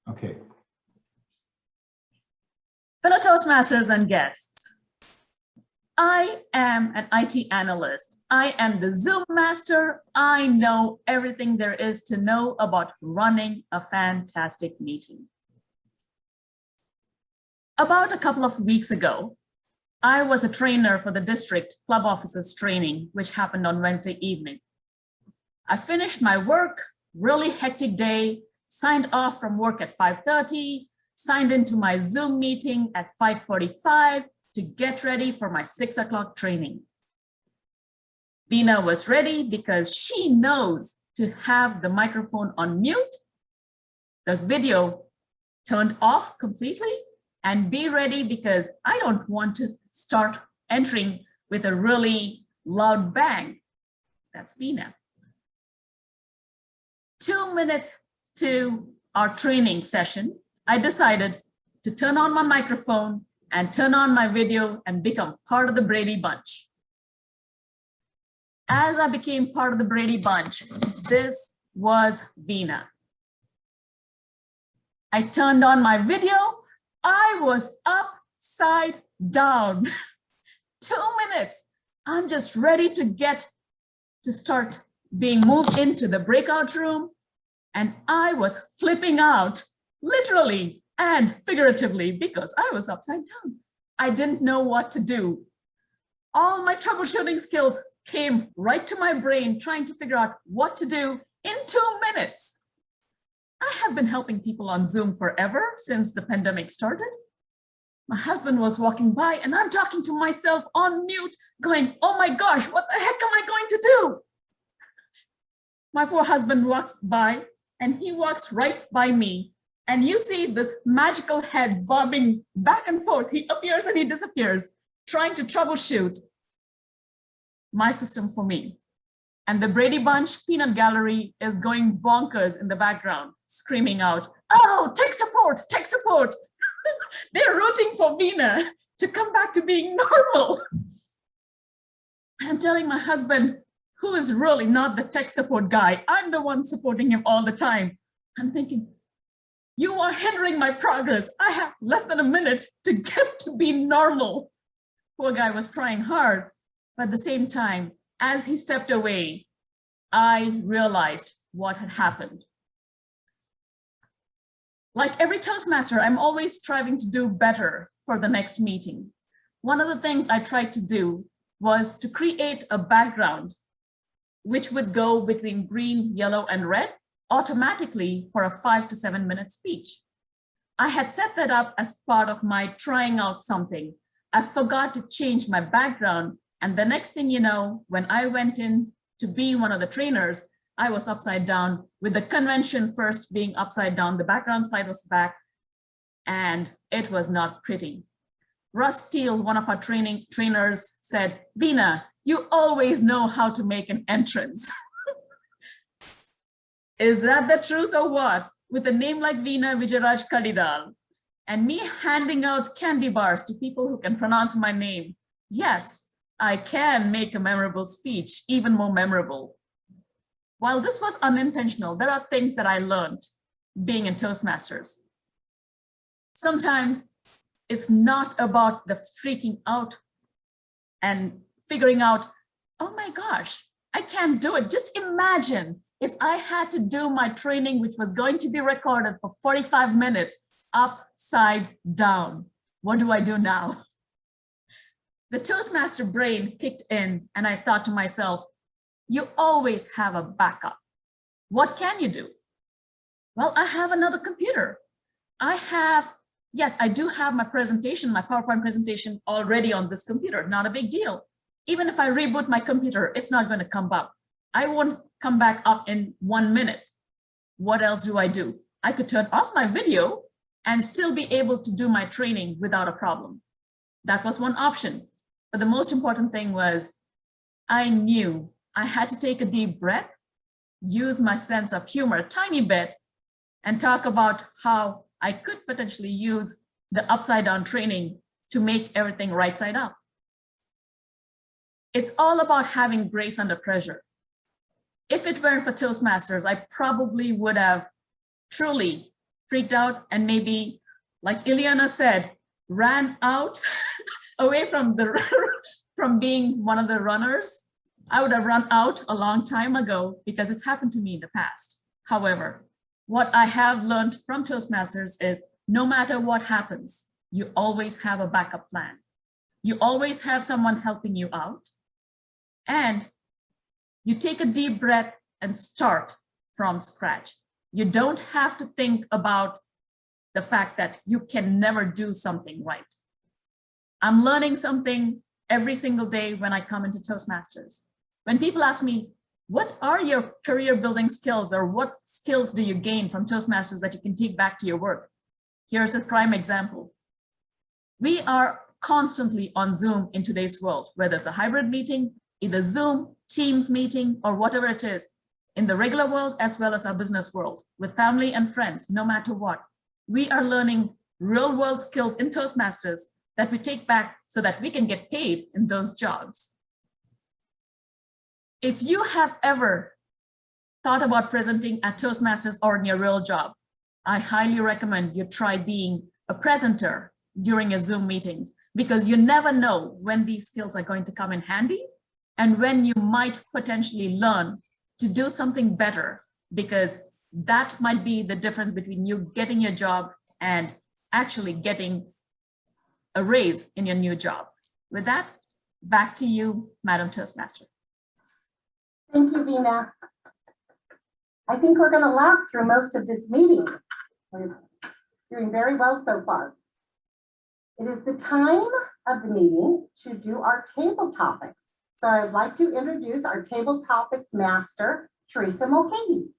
Okay. Fellow Toastmasters and guests, I am an IT analyst. I am the Zoom master. I know everything there is to know about running a fantastic meeting. About a couple of weeks ago, I was a trainer for the district club officers training, which happened on Wednesday evening. I finished my work, really hectic day, signed off from work at 5:30, signed into my Zoom meeting at 5:45 to get ready for my 6 o'clock training. Veena was ready because she knows to have the microphone on mute, the video turned off completely, and be ready because I don't want to start entering with a really loud bang. That's Veena. 2 minutes to our training session, I decided to turn on my microphone and turn on my video and become part of the Brady Bunch. As I became part of the Brady Bunch, this was Veena. I turned on my video. I was upside down. 2 minutes. I'm just ready to start being moved into the breakout room. And I was flipping out, literally and figuratively, because I was upside down. I didn't know what to do. All my troubleshooting skills came right to my brain, trying to figure out what to do in 2 minutes. I have been helping people on Zoom forever since the pandemic started. My husband was walking by and I'm talking to myself on mute, going, oh my gosh, what the heck am I going to do? My poor husband walks by and he walks right by me. And you see this magical head bobbing back and forth. He appears and he disappears, trying to troubleshoot my system for me. And the Brady Bunch peanut gallery is going bonkers in the background, screaming out, oh, tech support, tech support. They're rooting for Veena to come back to being normal. I'm telling my husband, who is really not the tech support guy, I'm the one supporting him all the time. I'm thinking, you are hindering my progress. I have less than a minute to get to be normal. Poor guy was trying hard, but at the same time, as he stepped away, I realized what had happened. Like every Toastmaster, I'm always striving to do better for the next meeting. One of the things I tried to do was to create a background which would go between green, yellow, and red automatically for a 5 to 7 minute speech. I had set that up as part of my trying out something. I forgot to change my background. And the next thing you know, when I went in to be one of the trainers, I was upside down with the convention first being upside down. The background slide was back and it was not pretty. Russ Steele, one of our trainers said, Veena, you always know how to make an entrance. Is that the truth or what? With a name like Veena Vijayaraj-Kadidal and me handing out candy bars to people who can pronounce my name, yes, I can make a memorable speech, even more memorable. While this was unintentional, there are things that I learned being in Toastmasters. Sometimes it's not about the freaking out and figuring out, oh my gosh, I can't do it. Just imagine if I had to do my training, which was going to be recorded for 45 minutes, upside down. What do I do now? The Toastmaster brain kicked in and I thought to myself, you always have a backup. What can you do? Well, I have another computer. Yes, I do have my presentation, my PowerPoint presentation already on this computer, not a big deal. Even if I reboot my computer, it's not going to come up. I won't come back up in 1 minute. What else do? I could turn off my video and still be able to do my training without a problem. That was one option. But the most important thing was I knew I had to take a deep breath, use my sense of humor a tiny bit, and talk about how I could potentially use the upside down training to make everything right side up. It's all about having grace under pressure. If it weren't for Toastmasters, I probably would have truly freaked out, and maybe, like Ileana said, ran out away from from being one of the runners, I would have run out a long time ago because it's happened to me in the past. However, what I have learned from Toastmasters is no matter what happens, you always have a backup plan. You always have someone helping you out. And you take a deep breath and start from scratch. You don't have to think about the fact that you can never do something right. I'm learning something every single day when I come into Toastmasters. When people ask me, what are your career building skills, or what skills do you gain from Toastmasters that you can take back to your work? Here's a prime example. We are constantly on Zoom in today's world, whether it's a hybrid meeting, either Zoom, Teams meeting, or whatever it is, in the regular world as well as our business world, with family and friends, no matter what. We are learning real world skills in Toastmasters that we take back so that we can get paid in those jobs. If you have ever thought about presenting at Toastmasters or in your real job, I highly recommend you try being a presenter during your Zoom meetings, because you never know when these skills are going to come in handy and when you might potentially learn to do something better, because that might be the difference between you getting your job and actually getting a raise in your new job. With that, back to you, Madam Toastmaster. Thank you, Veena. I think we're going to lap through most of this meeting. We're doing very well so far. It is the time of the meeting to do our table topics. So I'd like to introduce our table topics master, Teresa Mulcahy.